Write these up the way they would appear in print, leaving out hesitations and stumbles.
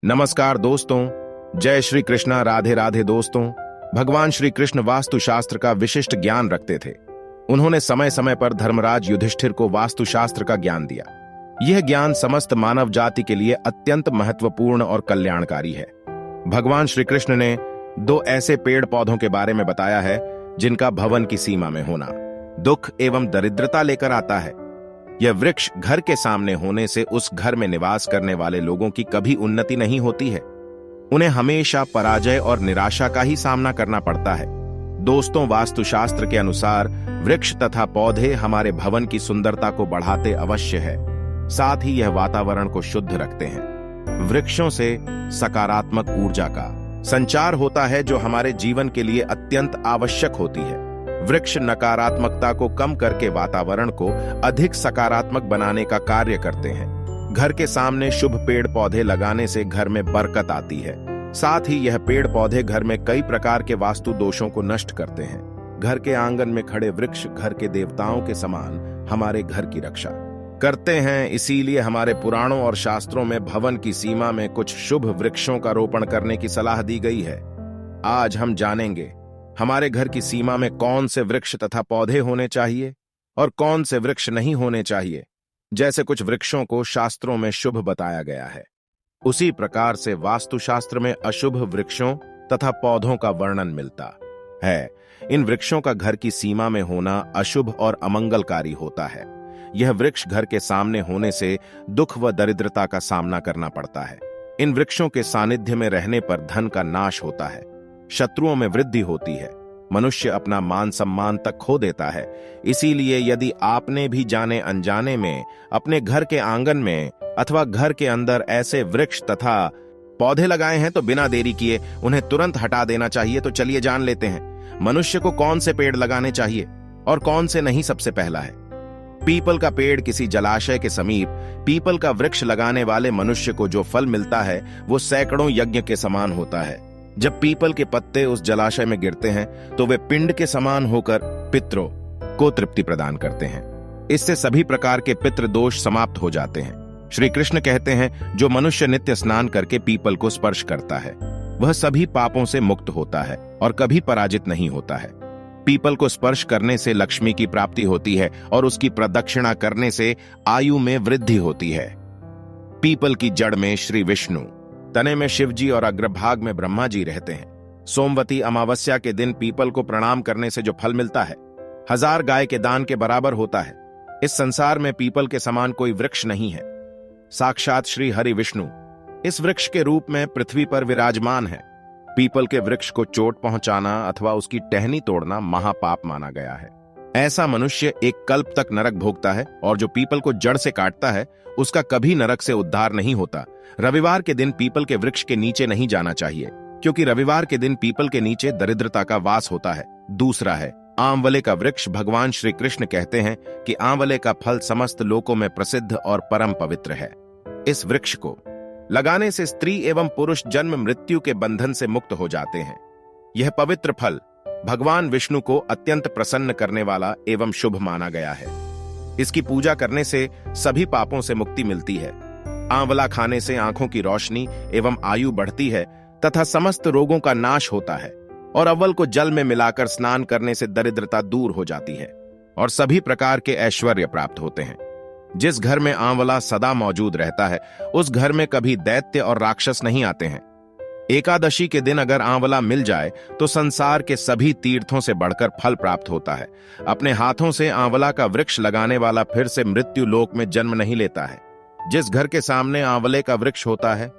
नमस्कार दोस्तों, जय श्री कृष्णा। राधे राधे दोस्तों। भगवान श्री कृष्ण वास्तुशास्त्र का विशिष्ट ज्ञान रखते थे। उन्होंने समय समय पर धर्मराज युधिष्ठिर को वास्तुशास्त्र का ज्ञान दिया। यह ज्ञान समस्त मानव जाति के लिए अत्यंत महत्वपूर्ण और कल्याणकारी है। भगवान श्री कृष्ण ने दो ऐसे पेड़ पौधों के बारे में बताया है जिनका भवन की सीमा में होना दुख एवं दरिद्रता लेकर आता है। यह वृक्ष घर के सामने होने से उस घर में निवास करने वाले लोगों की कभी उन्नति नहीं होती है। उन्हें हमेशा पराजय और निराशा का ही सामना करना पड़ता है। दोस्तों, वास्तुशास्त्र के अनुसार वृक्ष तथा पौधे हमारे भवन की सुंदरता को बढ़ाते अवश्य है, साथ ही यह वातावरण को शुद्ध रखते हैं। वृक्षों से सकारात्मक ऊर्जा का संचार होता है जो हमारे जीवन के लिए अत्यंत आवश्यक होती है। वृक्ष नकारात्मकता को कम करके वातावरण को अधिक सकारात्मक बनाने का कार्य करते हैं। घर के सामने शुभ पेड़ पौधे लगाने से घर में बरकत आती है। साथ ही यह पेड़ पौधे घर में कई प्रकार के वास्तु दोषों को नष्ट करते हैं। घर के आंगन में खड़े वृक्ष घर के देवताओं के समान हमारे घर की रक्षा करते हैं। इसीलिए हमारे पुराणों और शास्त्रों में भवन की सीमा में कुछ शुभ वृक्षों का रोपण करने की सलाह दी गई है। आज हम जानेंगे हमारे घर की सीमा में कौन से वृक्ष तथा पौधे होने चाहिए और कौन से वृक्ष नहीं होने चाहिए। जैसे कुछ वृक्षों को शास्त्रों में शुभ बताया गया है, उसी प्रकार से वास्तुशास्त्र में अशुभ वृक्षों तथा पौधों का वर्णन मिलता है। इन वृक्षों का घर की सीमा में होना अशुभ और अमंगलकारी होता है। यह वृक्ष घर के सामने होने से दुख व दरिद्रता का सामना करना पड़ता है। इन वृक्षों के सानिध्य में रहने पर धन का नाश होता है, शत्रुओं में वृद्धि होती है, मनुष्य अपना मान सम्मान तक खो देता है। इसीलिए यदि आपने भी जाने अनजाने में अपने घर के आंगन में अथवा घर के अंदर ऐसे वृक्ष तथा पौधे लगाए हैं तो बिना देरी किए उन्हें तुरंत हटा देना चाहिए। तो चलिए जान लेते हैं मनुष्य को कौन से पेड़ लगाने चाहिए और कौन से नहीं। सबसे पहला है पीपल का पेड़। किसी जलाशय के समीप पीपल का वृक्ष लगाने वाले मनुष्य को जो फल मिलता है वो सैकड़ों यज्ञ के समान होता है। जब पीपल के पत्ते उस जलाशय में गिरते हैं तो वे पिंड के समान होकर पितरों को तृप्ति प्रदान करते हैं। इससे सभी प्रकार के पितृ दोष समाप्त हो जाते हैं। श्री कृष्ण कहते हैं जो मनुष्य नित्य स्नान करके पीपल को स्पर्श करता है वह सभी पापों से मुक्त होता है और कभी पराजित नहीं होता है। पीपल को स्पर्श करने से लक्ष्मी की प्राप्ति होती है और उसकी प्रदक्षिणा करने से आयु में वृद्धि होती है। पीपल की जड़ में श्री विष्णु, तने में शिवजी और अग्रभाग में ब्रह्मा जी रहते हैं। सोमवती अमावस्या के दिन पीपल को प्रणाम करने से जो फल मिलता है 1000 गाय के दान के बराबर होता है। इस संसार में पीपल के समान कोई वृक्ष नहीं है। साक्षात श्री हरि विष्णु इस वृक्ष के रूप में पृथ्वी पर विराजमान है। पीपल के वृक्ष को चोट पहुंचाना अथवा उसकी टहनी तोड़ना महापाप माना गया है। ऐसा मनुष्य एक कल्प तक नरक भोगता है और जो पीपल को जड़ से काटता है उसका कभी नरक से उद्धार नहीं होता। रविवार के दिन पीपल के वृक्ष के नीचे नहीं जाना चाहिए क्योंकि रविवार के दिन पीपल के नीचे दरिद्रता का वास होता है। दूसरा है आंवले का वृक्ष। भगवान श्री कृष्ण कहते हैं कि आंवले का फल समस्त लोकों में प्रसिद्ध और परम पवित्र है। इस वृक्ष को लगाने से स्त्री एवं पुरुष जन्म मृत्यु के बंधन से मुक्त हो जाते हैं। यह पवित्र फल भगवान विष्णु को अत्यंत प्रसन्न करने वाला एवं शुभ माना गया है। इसकी पूजा करने से सभी पापों से मुक्ति मिलती है। आंवला खाने से आंखों की रोशनी एवं आयु बढ़ती है तथा समस्त रोगों का नाश होता है। और अव्वल को जल में मिलाकर स्नान करने से दरिद्रता दूर हो जाती है और सभी प्रकार के ऐश्वर्य प्राप्त होते हैं। जिस घर में आंवला सदा मौजूद रहता है उस घर में कभी दैत्य और राक्षस नहीं आते हैं। एकादशी के दिन अगर आंवला मिल जाए तो संसार के सभी तीर्थों से बढ़कर फल प्राप्त होता है। अपने हाथों से आंवला का वृक्ष लगाने वाला फिर से मृत्यु लोक में जन्म नहीं लेता है। जिस घर के सामने आंवले का वृक्ष होता है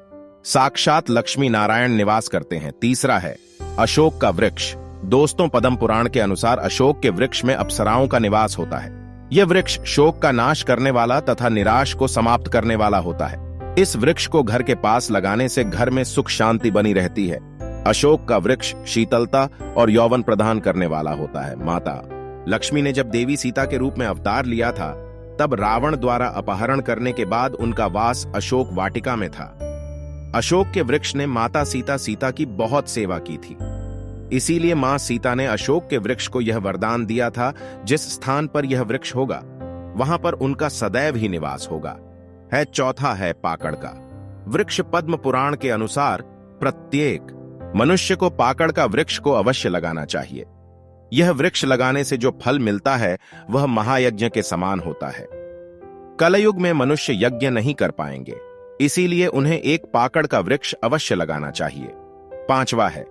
साक्षात लक्ष्मी नारायण निवास करते हैं। तीसरा है अशोक का वृक्ष। दोस्तों, पद्म पुराण के अनुसार अशोक के वृक्ष में अप्सराओं का निवास होता है। यह वृक्ष शोक का नाश करने वाला तथा निराश को समाप्त करने वाला होता है। इस वृक्ष को घर के पास लगाने से घर में सुख शांति बनी रहती है। अशोक का वृक्ष शीतलता और यौवन प्रदान करने वाला होता है। माता लक्ष्मी ने जब देवी सीता के रूप में अवतार लिया था तब रावण द्वारा अपहरण करने के बाद उनका वास अशोक वाटिका में था। अशोक के वृक्ष ने माता सीता की बहुत सेवा की थी। इसीलिए मां सीता ने अशोक के वृक्ष को यह वरदान दिया था जिस स्थान पर यह वृक्ष होगा वहां पर उनका सदैव ही निवास होगा। चौथा है पाकड़ का वृक्ष पद्म पुराण के अनुसार प्रत्येक मनुष्य को पाकड़ का वृक्ष को अवश्य लगाना चाहिए। यह वृक्ष लगाने से जो फल मिलता है वह महायज्ञ के समान होता है। कलयुग में मनुष्य यज्ञ नहीं कर पाएंगे, इसीलिए उन्हें एक पाकड़ का वृक्ष अवश्य लगाना चाहिए। 5वां है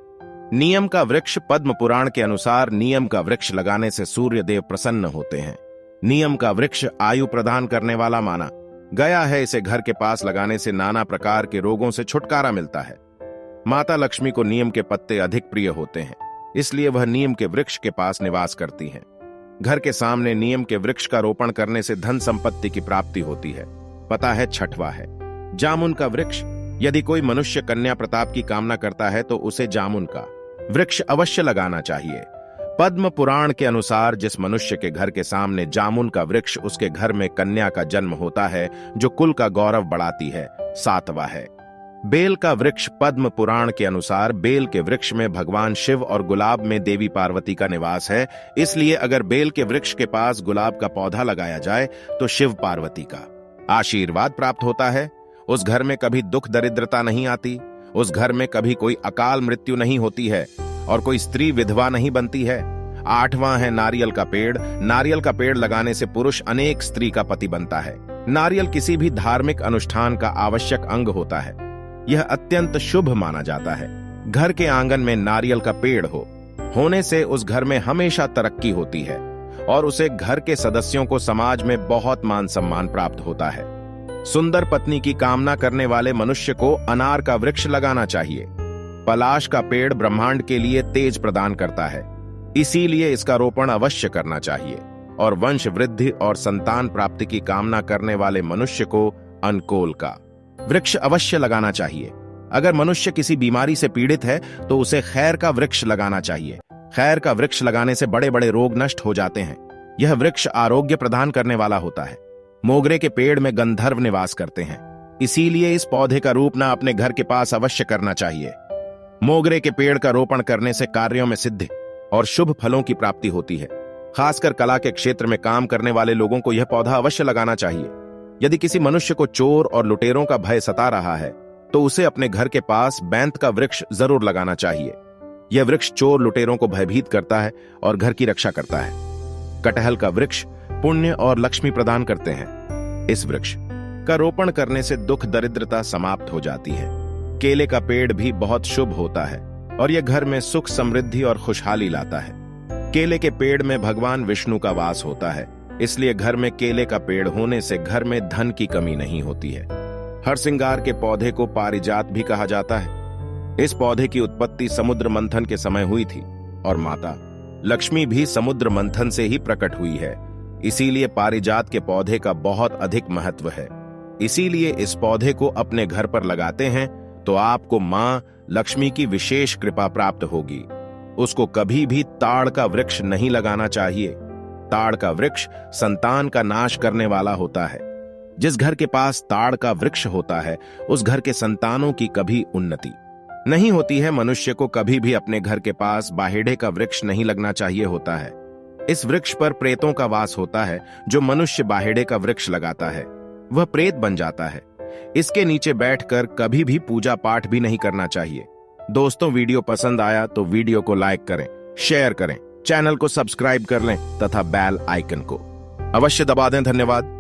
नियम का वृक्ष। पद्म पुराण के अनुसार नियम का वृक्ष लगाने से सूर्य देव प्रसन्न होते हैं। नियम का वृक्ष आयु प्रदान करने वाला माना गया है। इसे घर के पास लगाने से नाना प्रकार के रोगों से छुटकारा मिलता है। माता लक्ष्मी को नीम के पत्ते अधिक प्रिय होते हैं, इसलिए वह नीम के वृक्ष के पास निवास करती हैं। घर के सामने नीम के वृक्ष का रोपण करने से धन संपत्ति की प्राप्ति होती है। पता है 6वां है जामुन का वृक्ष। यदि कोई मनुष्य कन्या प्रताप की कामना करता है तो उसे जामुन का वृक्ष अवश्य लगाना चाहिए। पद्म पुराण के अनुसार जिस मनुष्य के घर के सामने जामुन का वृक्ष, उसके घर में कन्या का जन्म होता है जो कुल का गौरव बढ़ाती है। 7वां है बेल का वृक्ष। पद्म पुराण के अनुसार बेल के वृक्ष में भगवान शिव और गुलाब में देवी पार्वती का निवास है, इसलिए अगर बेल के वृक्ष के पास गुलाब का पौधा लगाया जाए तो शिव पार्वती का आशीर्वाद प्राप्त होता है। उस घर में कभी दुख दरिद्रता नहीं आती, उस घर में कभी कोई अकाल मृत्यु नहीं होती है और कोई स्त्री विधवा नहीं बनती है। 8वां है नारियल का पेड़। नारियल का पेड़ लगाने से पुरुष अनेक स्त्री का पति बनता है। नारियल किसी भी धार्मिक अनुष्ठान का आवश्यक अंग होता है। यह अत्यंत शुभ माना जाता है। घर के आंगन में नारियल का पेड़ होने से उस घर में हमेशा तरक्की होती है और उसे घर के सदस्यों को समाज में बहुत मान सम्मान प्राप्त होता है। सुंदर पत्नी की कामना करने वाले मनुष्य को अनार का वृक्ष लगाना चाहिए। पलाश का पेड़ ब्रह्मांड के लिए तेज प्रदान करता है, इसीलिए इसका रोपण अवश्य करना चाहिए। और वंश वृद्धि और संतान प्राप्ति की कामना करने वाले मनुष्य को अनकोल का वृक्ष अवश्य लगाना चाहिए। अगर मनुष्य किसी बीमारी से पीड़ित है तो उसे खैर का वृक्ष लगाना चाहिए। खैर का वृक्ष लगाने से बड़े बड़े रोग नष्ट हो जाते हैं। यह वृक्ष आरोग्य प्रदान करने वाला होता है। मोगरे के पेड़ में गंधर्व निवास करते हैं, इसीलिए इस पौधे का रोपण अपने घर के पास अवश्य करना चाहिए। मोगरे के पेड़ का रोपण करने से कार्यों में सिद्धि और शुभ फलों की प्राप्ति होती है। खासकर कला के क्षेत्र में काम करने वाले लोगों को यह पौधा अवश्य लगाना चाहिए। यदि किसी मनुष्य को चोर और लुटेरों का भय सता रहा है तो उसे अपने घर के पास बैंत का वृक्ष जरूर लगाना चाहिए। यह वृक्ष चोर लुटेरों को भयभीत करता है और घर की रक्षा करता है। कटहल का वृक्ष पुण्य और लक्ष्मी प्रदान करते हैं। इस वृक्ष का रोपण करने से दुख दरिद्रता समाप्त हो जाती है। केले का पेड़ भी बहुत शुभ होता है और यह घर में सुख समृद्धि और खुशहाली लाता है। केले के पेड़ में भगवान विष्णु का वास होता है, इसलिए घर में केले का पेड़ होने से घर में धन की कमी नहीं होती है। हरसिंगार के पौधे को पारिजात भी कहा जाता है। इस पौधे की उत्पत्ति समुद्र मंथन के समय हुई थी और माता लक्ष्मी भी समुद्र मंथन से ही प्रकट हुई है, इसीलिए पारिजात के पौधे का बहुत अधिक महत्व है। इसीलिए इस पौधे को अपने घर पर लगाते हैं तो आपको मां लक्ष्मी की विशेष कृपा प्राप्त होगी। उसको कभी भी ताड़ का वृक्ष नहीं लगाना चाहिए। ताड़ का वृक्ष संतान का नाश करने वाला होता है। जिस घर के पास ताड़ का वृक्ष होता है उस घर के संतानों की कभी उन्नति नहीं होती है। मनुष्य को कभी भी अपने घर के पास बाहेड़े का वृक्ष नहीं लगना चाहिए होता है। इस वृक्ष पर प्रेतों का वास होता है। जो मनुष्य बाहेड़े का वृक्ष लगाता है वह प्रेत बन जाता है। इसके नीचे बैठकर कभी भी पूजा पाठ भी नहीं करना चाहिए। दोस्तों, वीडियो पसंद आया तो वीडियो को लाइक करें, शेयर करें, चैनल को सब्सक्राइब कर लें तथा बेल आइकन को अवश्य दबा दें। धन्यवाद।